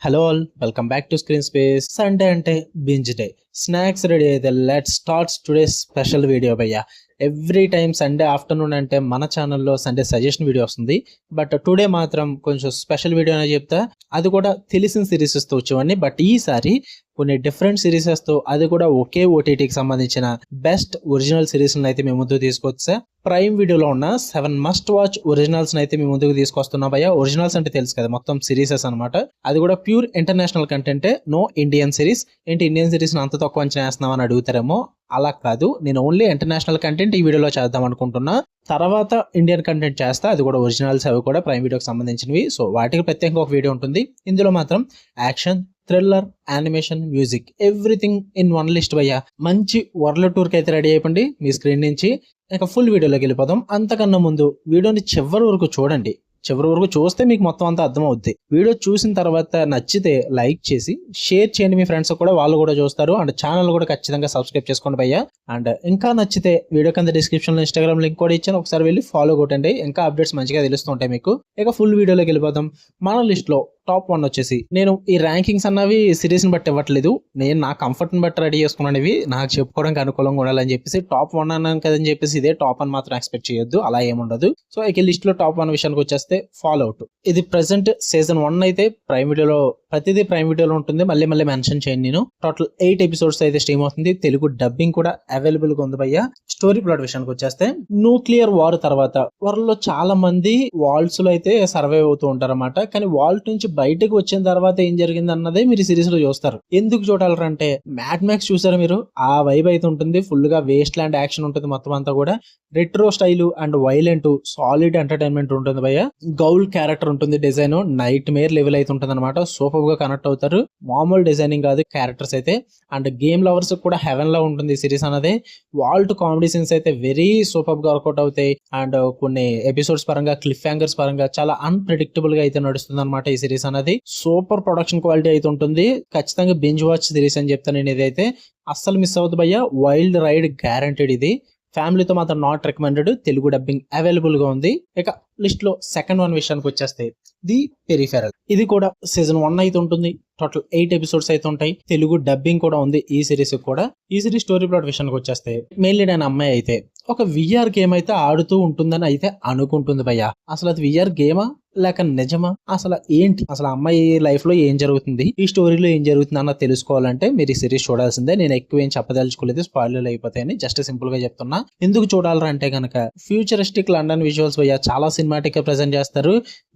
Hello all, welcome back to screen space. Sunday అంటే binge day. Snacks ready అయితే let's starts today special video భయ్యా. Every time Sunday afternoon అంటే మన ఛానల్లో Sunday suggestion video వస్తుంది. But today మాత్రం కొంచెం స్పెషల్ వీడియో అని చెప్తా. అది కూడా తెలిసిన సిరీసెస్తో వచ్చేవాడిని, బట్ ఈసారి కొన్ని డిఫరెంట్ సిరీసెస్తో, అది కూడా ఒకే ఓటీటీకి సంబంధించిన బెస్ట్ ఒరిజినల్ సిరీస్ని అయితే మేము ముందుకు తీసుకొచ్చా. ప్రైమ్ వీడియోలో ఉన్న 7 మస్ట్ వాచ్ ఒరిజినల్స్ అయితే మేము ముందుకు తీసుకొస్తున్నాం భయ్యా. ఒరిజినల్స్ అంటే తెలుసు కదా, మొత్తం సిరీసెస్ అనమాట. అది కూడా ప్యూర్ ఇంటర్నేషనల్ కంటెంటే, నో ఇండియన్ సిరీస్. ఏంటి ఇండియన్ సిరీస్ అంత తక్కువ అంచనా వేస్తున్నాం అని అడుగుతారేమో. అలా కాదు, నేను ఓన్లీ ఇంటర్నేషనల్ కంటెంట్ ఈ వీడియోలో చేద్దాం అనుకుంటున్నా. తర్వాత ఇండియన్ కంటెంట్ చేస్తా, అది కూడా ఒరిజినల్స్, అవి కూడా ప్రైమ్ వీడియోకి సంబంధించినవి. సో వాటికి ప్రత్యేకంగా ఒక వీడియో ఉంటుంది. ఇందులో మాత్రం action, thriller, animation, music, everything in one list భయ్యా. మంచి వరల్డ్ టూర్కి అయితే రెడీ అయిపోండి మీ స్క్రీన్ నుంచి. ఇక ఫుల్ వీడియోలోకి వెళ్ళిపోదాం. అంతకన్నా ముందు వీడియోని చివరి వరకు చూడండి. చివరి వరకు చూస్తే మీకు మొత్తం అంతా అర్థం అవుద్ది. వీడియో చూసిన తర్వాత నచ్చితే లైక్ చేసి షేర్ చేయండి మీ ఫ్రెండ్స్ కూడా, వాళ్ళు కూడా చూస్తారు. అండ్ ఛానల్ కూడా ఖచ్చితంగా సబ్స్క్రైబ్ చేసుకోండి భయ్యా. అండ్ ఇంకా నచ్చితే వీడియో కింద డిస్క్రిప్షన్ లో ఇన్స్టాగ్రామ్ లింక్ కూడా ఇచ్చాను, ఒకసారి వెళ్ళి ఫాలో కొట్టండి. ఇంకా అప్డేట్స్ మంచిగా తెలుస్తుంటాయి మీకు. ఇక ఫుల్ వీడియోలోకి వెళ్ళిపోదాం. మన లిస్ట్ లో టాప్ 1 వచ్చేసి, నేను ఈ ర్యాంకింగ్స్ అన్నవి సిరీస్ ని బట్టి ఇవ్వట్లేదు, నేను నా కంఫర్ట్ ని బట్టి రెడీ చేసుకున్నాను. ఇవి నాకు చెప్పుకోవడానికి అనుకూలంగా ఉండాలని చెప్పేసి టాప్ 1 అన్నాను కదని చెప్పేసి ఇదే టాప్ అని మాత్రం ఎక్స్పెక్ట్ చేయొద్దు, అలా ఏముండదు. సో ఇక లిస్ట్ లో టాప్ 1 విషయానికి వచ్చేస్తే ఫాల్ అవుట్. ఇది ప్రెసెంట్ సీజన్ 1 అయితే ప్రైమ్ వీడియోలో, ప్రతిదీ ప్రైమ్ వీడియోలో ఉంటుంది. మళ్ళీ మెన్షన్ చేయండి. నేను టోటల్ 8 ఎపిసోడ్స్ అయితే స్ట్రీమ్ అవుతుంది. తెలుగు డబ్బింగ్ కూడా అవైలబుల్ గా ఉంది భయ్యా. స్టోరీ ప్లాట్ విషయానికి వచ్చేస్తే, న్యూక్లియర్ వార్ తర్వాత వరల్డ్ లో చాలా మంది వాల్స్ లో అయితే సర్వైవ్ అవుతూ ఉంటారు అన్నమాట. కానీ వాల్ట్ నుంచి బయటకు వచ్చిన తర్వాత ఏం జరిగింది అన్నదే మీరు సిరీస్ లో చూస్తారు. ఎందుకు చూడాలంటే, మ్యాడ్ మ్యాక్స్ చూసారు మీరు, ఆ వైబ్ అయితే ఉంటుంది. ఫుల్ గా వేస్ట్ ల్యాండ్ యాక్షన్ ఉంటుంది మొత్తం అంతా కూడా. Retro style and violent, solid entertainment ఉంటుంది భయ్య. గౌల్ క్యారెక్టర్ ఉంటుంది, డిజైన్ నైట్ మేర్ లెవెల్ అయితే ఉంటుంది అనమాట. సూపర్ గా కనెక్ట్ అవుతారు. మామూలు డిజైనింగ్ కాదు క్యారెక్టర్స్ అయితే. అండ్ గేమ్ లవర్స్ కూడా హెవెన్ లో ఉంటుంది ఈ సిరీస్ అనేది. వాల్ట్ కామెడీ సీన్స్ అయితే వెరీ సూపర్ గా వర్కౌట్ అవుతాయి. అండ్ కొన్ని ఎపిసోడ్స్ పరంగా, క్లిఫ్ హ్యాంగర్స్ పరంగా చాలా అన్ప్రెడిక్టబుల్ గా అయితే నడుస్తుంది అనమాట ఈ సిరీస్ అనేది. సూపర్ ప్రొడక్షన్ క్వాలిటీ అయితే ఉంటుంది. ఖచ్చితంగా బింజ్ వాచ్ సిరీస్ అని చెప్తాను నేను. ఇదైతే అస్సలు మిస్ అవుతుంది భయ్య. Wild ride guaranteed. ఇది ఫ్యామిలీతో మాత్రం not recommended. Telugu dubbing available గా ఉంది. ఇక లిస్ట్ లో సెకండ్ 1 విషయానికి వచ్చేస్తే, ది పెరిఫెరల్. ఇది కూడా సీజన్ 1 అయితే ఉంటుంది. టోటల్ 8 ఎపిసోడ్స్ అయితే ఉంటాయి. తెలుగు డబ్బింగ్ కూడా ఉంది ఈ సిరీస్ కూడా. ఈ సిరీస్ స్టోరీ ప్లాట్ విషయానికి వచ్చేస్తే, మెయిన్ లీడ్ అయిన అమ్మాయి అయితే ఒక విఆర్ గేమ్ అయితే ఆడుతూ ఉంటుందని అయితే అనుకుంటుంది భయ్య. అసలు అది విఆర్ గేమా లేక నిజమా, అసలు ఏంటి, అసలు అమ్మాయి లైఫ్ లో ఏం జరుగుతుంది, ఈ స్టోరీలో ఏం జరుగుతుంది అన్న తెలుసుకోవాలంటే మీరు ఈ సిరీస్ చూడాల్సిందే. నేను ఎక్కువ ఏం చెప్పదలుచుకోలేదు, స్పాయిలర్లు అయిపోతాయని జస్ట్ సింపుల్ గా చెప్తున్నా. ఎందుకు చూడాలంటే అంటే కనుక, ఫ్యూచరిస్టిక్ లండన్ విజువల్స్ భయ్య చాలా సినిమాటిక్ గా ప్రెజెంట్ చేస్తారు.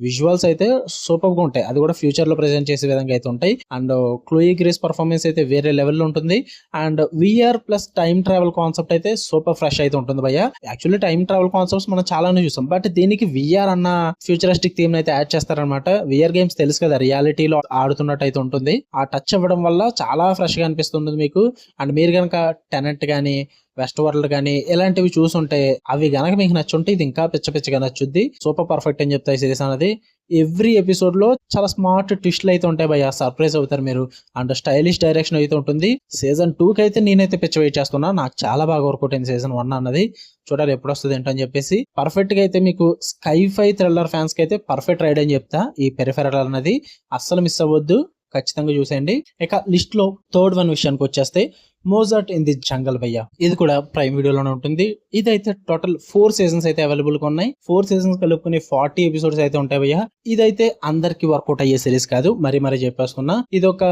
విజువల్స్ అయితే సూపర్ గా ఉంటాయి. అది కూడా ఫ్యూచర్ లో ప్రెజెంట్ చేసే విధంగా అయితే ఉంటాయి. అండ్ క్లోయి గ్రేస్ పర్ఫార్మెన్స్ అయితే వేరే లెవెల్లో ఉంటుంది. And VR plus time travel concept అయితే సూపర్ ఫ్రెష్ అయితే ఉంటుంది భయ్య. యాక్చువల్లీ టైం ట్రావెల్ కాన్సెప్ట్స్ మనం చాలానే చూసాం, బట్ దీనికి విఆర్ అన్న ఫ్యూచరిస్టిక్ థీమ్ అయితే యాడ్ చేస్తారనమాట. విఆర్ గేమ్స్ తెలుసు కదా, రియాలిటీలో ఆడుతున్నట్టు అయితే ఉంటుంది. ఆ టచ్ ఇవ్వడం వల్ల చాలా ఫ్రెష్ గా అనిపిస్తుంది మీకు. అండ్ మీరు కనుక టెనెంట్ గానీ, వెస్ట్ వరల్డ్ కానీ ఇలాంటివి చూసుంటే, అవి గనక మీకు నచ్చుంటే ఇది ఇంకా పిచ్చగా నచ్చుద్ది. సూపర్ పర్ఫెక్ట్ అని చెప్తాయి సిరీస్ అనేది. ఎవ్రీ ఎపిసోడ్ లో చాలా స్మార్ట్ ట్విస్ట్లు అయితే ఉంటాయి భయ్య, సర్ప్రైజ్ అవుతారు మీరు. అండ్ స్టైలిష్ డైరెక్షన్ అయితే ఉంటుంది. సీజన్ 2 కి అయితే నేనైతే పిచ్చ వెయిట్ చేస్తున్నా. నాకు చాలా బాగా వర్కౌట్ అయింది సీజన్ 1 అన్నది. చూడాలి ఎప్పుడు వస్తుంది ఏంటని చెప్పేసి. పర్ఫెక్ట్ గా అయితే మీకు స్కై-ఫై థ్రిల్లర్ ఫ్యాన్స్ కి అయితే పర్ఫెక్ట్ రైడ్ అని చెప్తా. ఈ పెరిఫెరల్ అన్నది అస్సలు మిస్ అవ్వద్దు, ఖచ్చితంగా చూసేయండి. ఇక లిస్ట్ లో థర్డ్ 1 విషయానికి వచ్చేస్తే, మోజార్ట్ ఇన్ ది జంగల్ భయ్య. ఇది కూడా ప్రైమ్ వీడియోలోనే ఉంటుంది. ఇదైతే టోటల్ 4 సీజన్స్ అయితే అవైలబుల్ గా ఉన్నాయి. 4 సీజన్స్ కలుపుకుని 40 ఎపిసోడ్స్ అయితే ఉంటాయి భయ్య. ఇదైతే అందరికి వర్కౌట్ అయ్యే సిరీస్ కాదు, మరి చెప్పేసుకున్నా. ఇది ఒక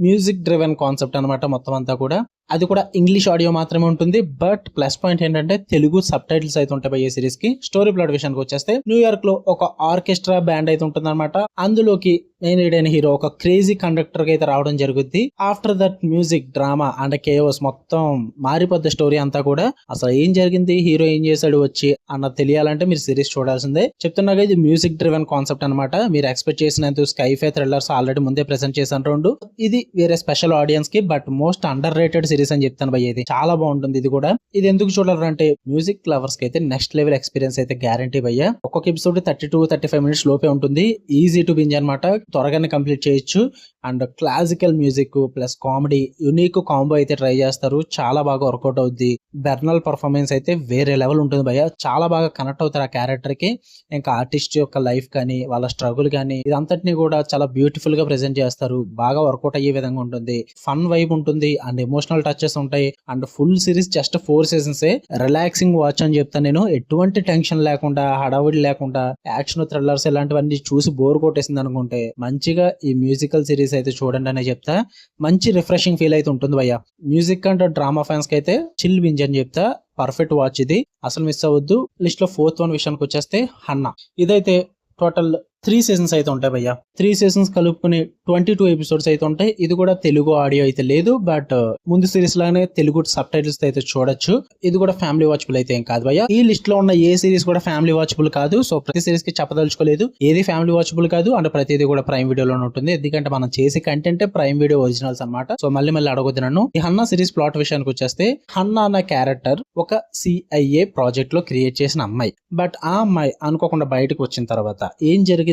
మ్యూజిక్ డ్రివెన్ కాన్సెప్ట్ అనమాట మొత్తం అంతా కూడా. అది కూడా ఇంగ్లీష్ ఆడియో మాత్రమే ఉంటుంది. బట్ ప్లస్ పాయింట్ ఏంటంటే, తెలుగు సబ్ టైటిల్స్ అయితే ఉంటాయి ఈ సిరీస్ కి. స్టోరీ ప్లాట్ విషయానికి వచ్చేస్తే, న్యూయార్క్ లో ఒక ఆర్కెస్ట్రా బ్యాండ్ అయితే ఉంటుంది అనమాట. అందులోకి మెయిన్ లీడ్ అయిన హీరో ఒక క్రేజీ కండక్టర్ గా అయితే రావడం జరుగుద్ది. After that music, drama and chaos మొత్తం మారిపోద్ది స్టోరీ అంతా కూడా. అసలు ఏం జరిగింది, హీరో ఏం చేశాడు వచ్చి అన్నది తెలియాలంటే మీరు సిరీస్ చూడాల్సిందే. చెప్తున్నాగా, ఇది మ్యూజిక్ డ్రివెన్ కాన్సెప్ట్ అనమాట. మీరు ఎక్స్పెక్ట్ చేసినంత స్కై-ఫై థ్రిల్లర్స్ ఆల్రెడీ ముందే ప్రెజెంట్ చేశాను 2. ఇది వేరే స్పెషల్ ఆడియన్స్ కి, but most under rated series అని చెప్తాను భయ్య. ఇది చాలా బాగుంటుంది. ఇది కూడా, ఇది ఎందుకు చూడాలంటే మ్యూజిక్ లవర్స్ కి అయితే నెక్స్ట్ లెవెల్ ఎక్స్పీరియన్స్ అయితే గ్యారంటీ భయ్య. ఒక్కొక్క ఎపిసోడ్ 32-35 మినిట్స్ లోపే ఉంటుంది. ఈజీ టు బింజ్ అనమాట, త్వరగానే కంప్లీట్ చేయొచ్చు. And classical music plus comedy unique combo అయితే ట్రై చేస్తారు. చాలా బాగా వర్కౌట్ అవుద్ది. బెర్నల్ పర్ఫార్మెన్స్ అయితే వేరే లెవెల్ ఉంటుంది భయ్య. చాలా బాగా కనెక్ట్ అవుతారు ఆ క్యారెక్టర్ కి. ఇంకా ఆర్టిస్ట్ యొక్క లైఫ్ కానీ వాళ్ళ స్ట్రగుల్ కానీ ఇదంతటిని కూడా చాలా బ్యూటిఫుల్ గా ప్రెజెంట్ చేస్తారు. బాగా వర్కౌట్ అయ్యే విధంగా ఉంటుంది. ఫన్ వైబ్ ఉంటుంది అండ్ ఎమోషనల్ టచెస్ ఉంటాయి. And full series just 4 seasons relaxing watch అని చెప్తాను నేను. ఎటువంటి టెన్షన్ లేకుండా హడావిడి లేకుండా యాక్షన్ థ్రిల్లర్స్ ఇలాంటివన్నీ చూసి బోర్ కొట్టేసింది అనుకుంటే మంచిగా ఈ మ్యూజికల్ సిరీస్ అయితే చూడండి అనే చెప్తా. మంచి రిఫ్రెషింగ్ ఫీల్ అయితే ఉంటుంది భయ్య. మ్యూజిక్ అండ్ డ్రామా ఫ్యాన్స్ కి అయితే చిల్ బింజ్ అని చెప్తా. పర్ఫెక్ట్ వాచ్ ఇది, అసలు మిస్ అవ్వద్దు. లిస్ట్ లో 4th one విషయానికి వచ్చేస్తే హన్నా. ఇదైతే టోటల్ 3 seasons అయితే ఉంటాయి భయ్య. 3 seasons కలుపుకుని 22 episodes అయితే ఉంటాయి. ఇది కూడా తెలుగు ఆడియో అయితే లేదు, బట్ ముందు సిరీస్ లాగానే తెలుగు సబ్ టైటిల్స్ అయితే చూడొచ్చు. ఇది కూడా ఫ్యామిలీ వాచబుల్ అయితే ఏం కాదు భయ్య. ఈ లిస్ట్ లో ఉన్న ఏ సిరీస్ కూడా ఫ్యామిలీ వాచబుల్ కాదు. సో ప్రతి సిరీస్ కి చెప్పదలుచుకోలేదు, ఏది ఫ్యామిలీ వాచబుల్ కాదు అండ్ ప్రతిదీ కూడా ప్రైమ్ వీడియోలోనే ఉంటుంది. ఎందుకంటే మనం చేసే కంటెంట్ ప్రైమ్ వీడియో ఒరిజినల్స్ అన్నమాట. సో మళ్ళీ అడగొద్దు నన్ను. ఈ హన్నా సిరీస్ ప్లాట్ విషయానికి వచ్చేస్తే, హన్నా అన్న క్యారెక్టర్ ఒక CIA ప్రాజెక్ట్ లో క్రియేట్ చేసిన అమ్మాయి. బట్ ఆ అమ్మాయి అనుకోకుండా బయటకు వచ్చిన తర్వాత ఏం జరిగింది,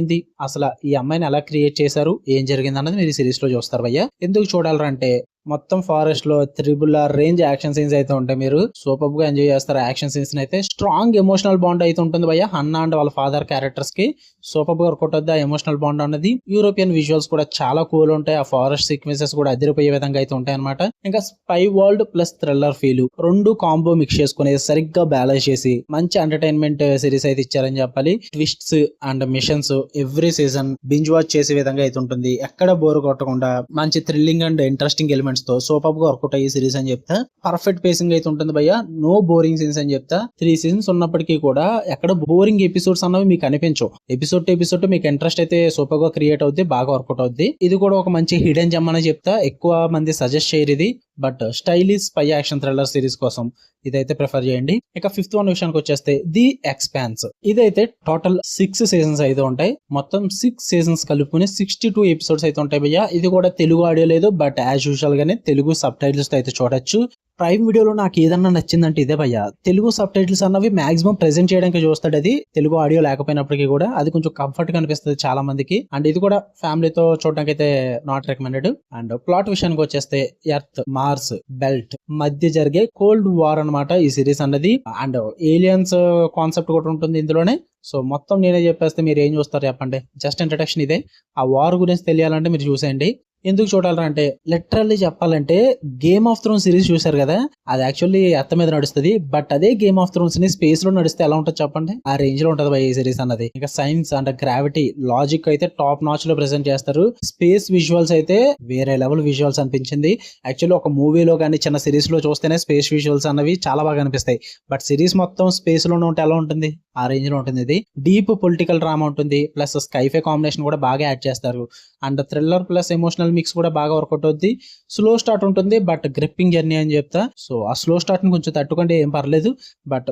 అసలు ఈ అమ్మాయిని ఎలా క్రియేట్ చేశారు, ఏం జరిగింది అన్నది మీరు ఈ సిరీస్ లో చూస్తారు భయ్య. ఎందుకు చూడాలంటే మొత్తం ఫారెస్ట్ లో RRR రేంజ్ యాక్షన్ సీన్స్ అయితే ఉంటాయి. మీరు సూపర్ గా ఎంజాయ్ చేస్తారు యాక్షన్ సీన్స్ అయితే. స్ట్రాంగ్ ఎమోషనల్ బాండ్ అయితే ఉంటుంది భయ్య హన్నా అండ్ వాళ్ళ ఫాదర్ క్యారెక్టర్స్ కి. సూపర్ గా వర్కౌట్ అవుతుంది ఆ ఎమోషనల్ బాండ్ అన్నది. యూరోపియన్ విజువల్స్ కూడా చాలా కూల్ ఉంటాయి. ఆ ఫారెస్ట్ సీక్వెన్సెస్ కూడా అదిరిపోయే విధంగా అయితే ఉంటాయి అనమాట. ఇంకా spy world plus thriller feel రెండు కాంబో మిక్స్ చేసుకుని సరిగ్గా బ్యాలెన్స్ చేసి మంచి ఎంటర్టైన్మెంట్ సిరీస్ అయితే ఇచ్చారని చెప్పాలి. Twists and machines every season binge watch చేసే విధంగా అయితే ఉంటుంది. ఎక్కడ బోర్ కొట్టకుండా మంచి థ్రిల్లింగ్ అండ్ ఇంట్రెస్టింగ్ ఎలిమెంట్స్ తో సూపర్ గా వర్కౌట్ అయ్యే సిరీస్ అని చెప్తా. పర్ఫెక్ట్ పేసింగ్ అయితే ఉంటుంది భయ్య. నో బోరింగ్ సీన్స్ అని చెప్తా. 3 seasons ఉన్నప్పటికీ కూడా ఎక్కడ బోరింగ్ ఎపిసోడ్స్ అన్నవి మీకు అనిపించవు. ఎపిసోడ్ టు ఎపిసోడ్ మీకు ఇంట్రెస్ట్ అయితే సూపర్ గా క్రియేట్ అవుద్ది, బాగా వర్కౌట్ అవుద్ది. ఇది కూడా ఒక మంచి హిడెన్ జెమ్ అని చెప్తా. ఎక్కువ మంది సజెస్ట్ చేయరు ఇది, but stylish spy action thriller series కోసం ఇదైతే ప్రిఫర్ చేయండి. ఇక 5th one విషయానికి వచ్చేస్తే ది ఎక్స్పాన్స్. ఇదైతే టోటల్ 6 seasons అయితే ఉంటాయి. మొత్తం 6 seasons కలుపుకుని 62 episodes అయితే ఉంటాయి భయ్య. ఇది కూడా తెలుగు ఆడియో లేదు, బట్ యాజ్ యూజువల్ గానే తెలుగు సబ్ టైటిల్స్ తో అయితే చూడొచ్చు. ప్రైమ్ వీడియోలో నాకు ఏదన్నా నచ్చిందంటే ఇదే భయ్య. తెలుగు సబ్ టైటిల్స్ అన్నవి మాక్సిమం ప్రెజెంట్ చేయడానికి చూస్తాడు. అది తెలుగు ఆడియో లేకపోయినప్పటికీ కూడా అది కొంచెం కంఫర్ట్ గా అనిపిస్తుంది చాలా మందికి. అండ్ ఇది కూడా ఫ్యామిలీతో చూడడానికి అయితే నాట్ రికమెండెడ్. అండ్ ప్లాట్ విషయానికి వచ్చేస్తే ఎర్త్, మార్స్, బెల్ట్ మధ్య జరిగే కోల్డ్ వార్ అన్నమాట ఈ సిరీస్ అన్నది. అండ్ ఏలియన్స్ కాన్సెప్ట్ కూడా ఉంటుంది ఇందులోనే. సో మొత్తం నేనే చెప్పేస్తే మీరు ఏం చూస్తారు చెప్పండి. జస్ట్ ఇంట్రడక్షన్ ఇదే. ఆ వార్ గురించి తెలియాలంటే మీరు చూసేయండి. ఎందుకు చూడాలంటే లిటరల్లీ చెప్పాలంటే గేమ్ ఆఫ్ థ్రోన్స్ సిరీస్ చూసారు కదా, అది యాక్చువల్లీ ఎర్త్ మీద నడుస్తుంది. బట్ అదే గేమ్ ఆఫ్ థ్రోన్స్ ని స్పేస్ లో నడిస్తే ఎలా ఉంటుంది చెప్పండి. ఆ రేంజ్ లో ఉంటుంది ఈ సిరీస్ అన్నది. ఇంకా సైన్స్ అండ్ గ్రావిటీ లాజిక్ అయితే టాప్ నాచ్ లో ప్రెజెంట్ చేస్తారు. స్పేస్ విజువల్స్ అయితే వేరే లెవెల్ విజువల్స్ అనిపించింది. యాక్చువల్లీ ఒక మూవీలో కానీ చిన్న సిరీస్ లో చూస్తేనే స్పేస్ విజువల్స్ అన్నవి చాలా బాగా అనిపిస్తాయి. బట్ సిరీస్ మొత్తం స్పేస్ లోనే ఉంటే ఎలా ఉంటుంది, ఆ రేంజ్ లో ఉంటుంది. ఇది డీప్ పొలిటికల్ డ్రామా ఉంటుంది, ప్లస్ స్కైఫై కాంబినేషన్ కూడా బాగా యాడ్ చేస్తారు. And thriller plus emotional mix కూడా బాగా వర్కౌట్ అవుద్ది. స్లో స్టార్ట్ ఉంటుంది, బట్ గ్రిప్పింగ్ జర్నీ అని చెప్తా. సో ఆ స్లో స్టార్ట్ ని కొంచెం తట్టుకుంటే ఏం పర్లేదు. బట్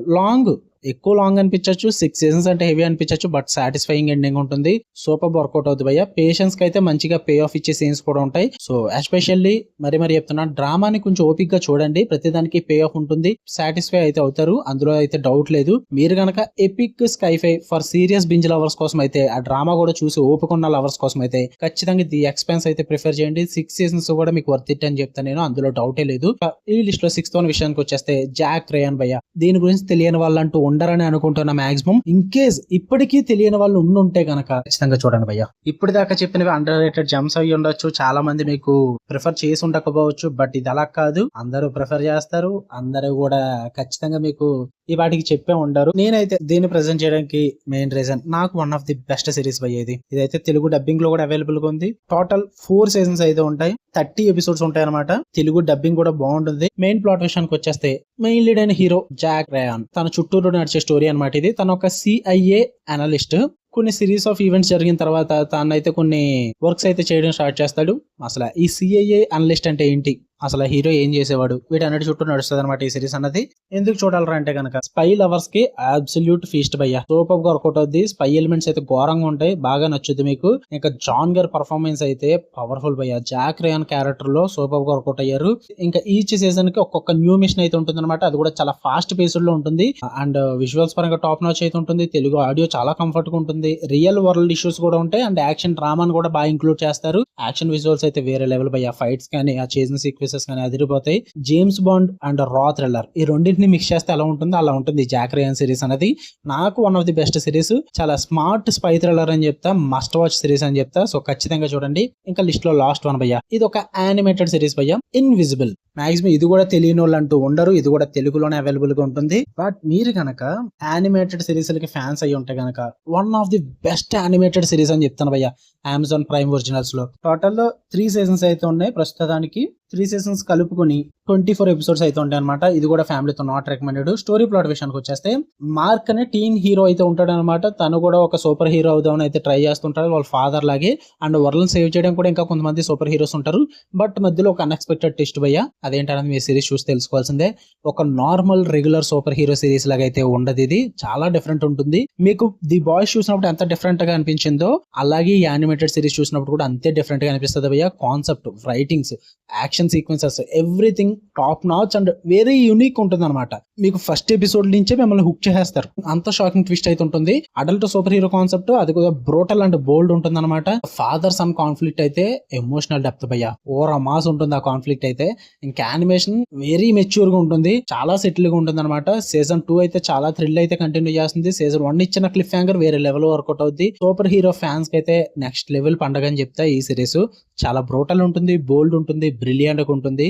ఎక్కువ లాంగ్ అనిపించచ్చు. 6 seasons అంటే హెవీ అనిపించచ్చు, బట్ సాటిస్ఫైయింగ్ ఎండింగ్ ఉంటుంది. సూపర్ వర్కౌట్ అవుతుంది భయ్య. పేషెన్స్ కి అయితే మంచిగా పే ఆఫ్ ఇచ్చే సీన్స్ కూడా ఉంటాయి. సో ఎస్పెషల్లీ మరి చెప్తున్నా, డ్రామాని కొంచెం ఓపిక్ గా చూడండి. ప్రతిదానికి పే ఆఫ్ ఉంటుంది, సాటిస్ఫై అయితే అవుతారు, అందులో అయితే డౌట్ లేదు. మీరు గనక epic sci-fi for serious binge lovers కోసం అయితే, ఆ డ్రామా కూడా చూసి ఓపుకున్న లవర్స్ కోసం అయితే ఖచ్చితంగా ది ఎక్స్పెన్స్ అయితే ప్రిఫర్ చేయండి. 6 seasons కూడా మీకు వర్త్ ఇట్ అని చెప్తాను నేను, అందులో డౌటే లేదు. ఈ లిస్ట్ లో 6th one విషయానికి వచ్చేస్తే జాక్ రేయాన్ భయ్య. దీని గురించి తెలియని వాళ్ళంటూ ఉండరని అనుకుంటున్నా. మాక్సిమం ఇన్ కేస్ ఇప్పటికీ తెలియని వాళ్ళు ఉంటే కనుక ఖచ్చితంగా చూడండి భయ్య. ఇప్పటిదాకా చెప్పినవి అండర్ రేటెడ్ జమ్స్ అయ్యి ఉండొచ్చు, చాలా మంది మీకు ప్రిఫర్ చేసి ఉండకపోవచ్చు, బట్ ఇది అలా కాదు. అందరూ ప్రిఫర్ చేస్తారు, అందరూ కూడా ఖచ్చితంగా మీకు ఈ వాటికి చెప్పే ఉండరు. నేనైతే దీన్ని ప్రెజెంట్ చేయడానికి మెయిన్ రీజన్, నాకు one of the best series భయ్య. ఇదైతే తెలుగు డబ్బింగ్ లో కూడా అవైలబుల్ గా ఉంది. టోటల్ 4 seasons అయితే ఉంటాయి, 30 episodes ఉంటాయి అనమాట. తెలుగు డబ్బింగ్ కూడా బాగుంటుంది. మెయిన్ ప్లాట్ విషయానికి వచ్చేస్తే, మెయిన్ లీడ్ అయిన హీరో జాక్ రేయాన్, తన చుట్టూరు నడిచే స్టోరీ అనమాట ఇది. తన ఒక CIA అనలిస్ట్. కొన్ని సిరీస్ ఆఫ్ ఈవెంట్స్ జరిగిన తర్వాత తానైతే కొన్ని వర్క్స్ అయితే చేయడం స్టార్ట్ చేస్తాడు. అసలు ఈ CIA అనలిస్ట్ అంటే ఏంటి, అసలు హీరో ఏం చేసేవాడు, వీటన్నిటి చుట్టూ నడుస్తుంది అనమాట ఈ సిరీస్ అన్నది. ఎందుకు చూడాలరా అంటే కనుక స్పై లవర్స్ కి అబ్సల్యూట్ ఫీస్ట్ భయ్య. సూపర్ గా వర్కౌట్ అవుద్ది. స్పై ఎలిమెంట్స్ అయితే ఘోరంగా ఉంటాయి, బాగా నచ్చుద్ది మీకు. ఇంకా జాన్ గారి పర్ఫార్మెన్స్ అయితే పవర్ఫుల్ భయ్య. జాక్ రేయాన్ క్యారెక్టర్ లో సూపర్ గా వర్కౌట్ అయ్యారు. ఇంకా ఈచ్ సీజన్ కి ఒక్కొక్క న్యూ మిషన్ అయితే ఉంటుంది అనమాట. అది కూడా చాలా ఫాస్ట్ పేస్డ్ లో ఉంటుంది. అండ్ విజువల్స్ పరంగా టాప్ నాచ్ అయితే ఉంటుంది. తెలుగు ఆడియో చాలా కంఫర్ట్ గా ఉంటుంది. రియల్ వరల్డ్ ఇష్యూస్ కూడా ఉంటాయి, అండ్ యాక్షన్ డ్రామాను కూడా బాగా ఇంక్లూడ్ చేస్తారు. యాక్షన్ విజువల్స్ అయితే వేరే లెవెల్ భయ్య. ఫైట్స్ కానీ ఆ చేసిన సీక్వెన్సెస్ కానీ అదిరిపోతాయి. జేమ్స్ బాండ్ అండ్ రా థ్రిల్లర్ ఈ రెండింటిని మిక్స్ చేస్తే ఎలా ఉంటుందో అలా ఉంటుంది జాక్ రియన్ సిరీస్ అనేది. నాకు one of the best series. చాలా స్మార్ట్ స్పై థ్రిల్లర్ అని చెప్తా, మస్ట్ వాచ్ సిరీస్ అని చెప్తా. సో ఖచ్చితంగా చూడండి. ఇంకా లిస్ట్ లో లాస్ట్ వన్ భయ్య, ఇది ఒక యానిమేటెడ్ సిరీస్ భయ్య, ఇన్విజిబుల్. మాక్సిమం ఇది కూడా తెలియని వాళ్ళు అంటూ ఉండరు. ఇది కూడా తెలుగులోనే అవైలబుల్ గా ఉంటుంది. బట్ మీరు కనుక యానిమేటెడ్ సిరీస్ కి ఫ్యాన్స్ అయ్యి ఉంటే కనుక one of the best animated series అని చెప్తాను భయ్య. అమెజాన్ ప్రైమ్ ఒరిజినల్స్ లో టోటల్ 3 సీజన్స్ అయితే ఉన్నాయి ప్రస్తుతానికి. 3 సీజన్స్ కలుపుకొని 24 ఎపిసోడ్స్ అయితే ఉంటాయి అనమాట. ఇది కూడా ఫ్యామిలీతో నాట్ రికమెండెడ్. స్టోరీ ప్లాట్ విషయానికి వచ్చేస్తే మార్క్ అనే టీన్ హీరో అయితే ఉంటాడు అనమాట. తను కూడా ఒక సూపర్ హీరో అవుదామని అయితే ట్రై చేస్తుంటాడు వాళ్ళ ఫాదర్ లాగే. అండ్ వరల్డ్ సేవ్ చేయడం కూడా ఇంకా కొంతమంది సూపర్ హీరోస్ ఉంటారు. బట్ మధ్యలో ఒక అన్ఎక్స్పెక్టెడ్ ట్విస్ట్ భయ్య. అదేంటనేది మీ సిరీస్ చూసి తెలుసుకోవాల్సిందే. ఒక normal regular super hero series లాగా అయితే ఉండదు. ఇది చాలా డిఫరెంట్ ఉంటుంది. మీకు ది బాయ్స్ చూసినప్పుడు ఎంత డిఫరెంట్ గా అనిపించిందో అలాగే ఈ యానిమేటెడ్ సిరీస్ చూసినప్పుడు కూడా అంతే డిఫరెంట్ గా అనిపిస్తుంది భయ్య. Concept, writings, action sequences, everything top notch and very unique ఉంటుంది అనమాట. మీకు ఫస్ట్ ఎపిసోడ్ నుంచే మిమ్మల్ని హుక్ చేసేస్తారు. అంత షాకింగ్ ట్విస్ట్ అయితే ఉంటుంది. అడల్ట్ సూపర్ హీరో కాన్సెప్ట్, అది కూడా బ్రోటల్ అండ్ బోల్డ్ ఉంటుంది అనమాట. ఫాదర్ సన్ కాన్ఫ్లిక్ట్ అయితే ఎమోషనల్ డెప్త్ భయ్య. ఓరా మాస్ ఉంటుంది ఆ కాన్ఫ్లిక్ట్ అయితే. ఇంకా యానిమేషన్ వెరీ మెచ్యూర్ గా ఉంటుంది, చాలా సెటిల్ గా ఉంటుంది అనమాట. సీజన్ 2 అయితే చాలా థ్రిల్ అయితే కంటిన్యూ చేస్తుంది. సీజన్ 1 ఇచ్చిన క్లిఫ్ హ్యాంగర్ వేరే లెవెల్ వర్కౌట్ అవుద్ది. సూపర్ హీరో ఫ్యాన్స్ కి అయితే నెక్స్ట్ లెవెల్ పండగ అని చెప్తా. ఈ సిరీస్ చాలా బ్రోటల్ ఉంటుంది, బోల్డ్ ఉంటుంది, బ్రిలియంట్ గా ఉంటుంది.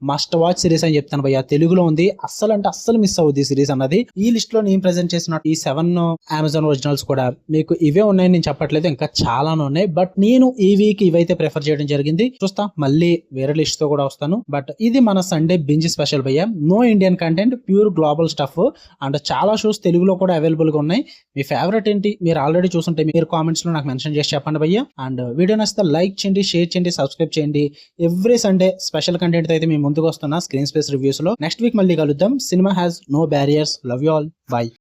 మస్ట్ వాచ్ సిరీస్ అని చెప్తాను భయ్య. తెలుగులో ఉంది. అస్సలు అంటే అస్సలు మిస్ అవుద్ది ఈ సిరీస్ అన్నది. ఈ లిస్ట్ లో నేను ప్రెజెంట్ చేసిన ఈ 7 అమెజాన్ ఒరిజినల్స్ కూడా మీకు ఇవే ఉన్నాయని నేను చెప్పట్లేదు, ఇంకా చాలానే ఉన్నాయి. బట్ నేను ఈ వీక్ ఇవైతే ప్రిఫర్ చేయడం జరిగింది. చూస్తా మళ్ళీ వేరే లిస్ట్ తో కూడా వస్తాను. బట్ ఇది మన సండే బింజ్ స్పెషల్ భయ్య. No Indian content, pure global stuff. And చాలా షోస్ తెలుగులో కూడా అవైలబుల్ గా ఉన్నాయి. మీ ఫేవరెట్ ఏంటి, మీరు ఆల్రెడీ చూస్తుంటే మీరు కామెంట్స్ లో నాకు మెన్షన్ చేసి చెప్పండి భయ్య. అండ్ వీడియో నచ్చితే లైక్ చేయండి, షేర్ చేయండి, సబ్స్క్రైబ్ చేయండి. ఎవ్రీ సండే స్పెషల్ కంటెంట్ అయితే మీ ముందుకు వస్తున్నా స్క్రీన్ స్పేస్ రివ్యూస్ లో. నెక్స్ట్ వీక్ మళ్ళీ కలుద్దాం. Cinema has no barriers. Love you all. By.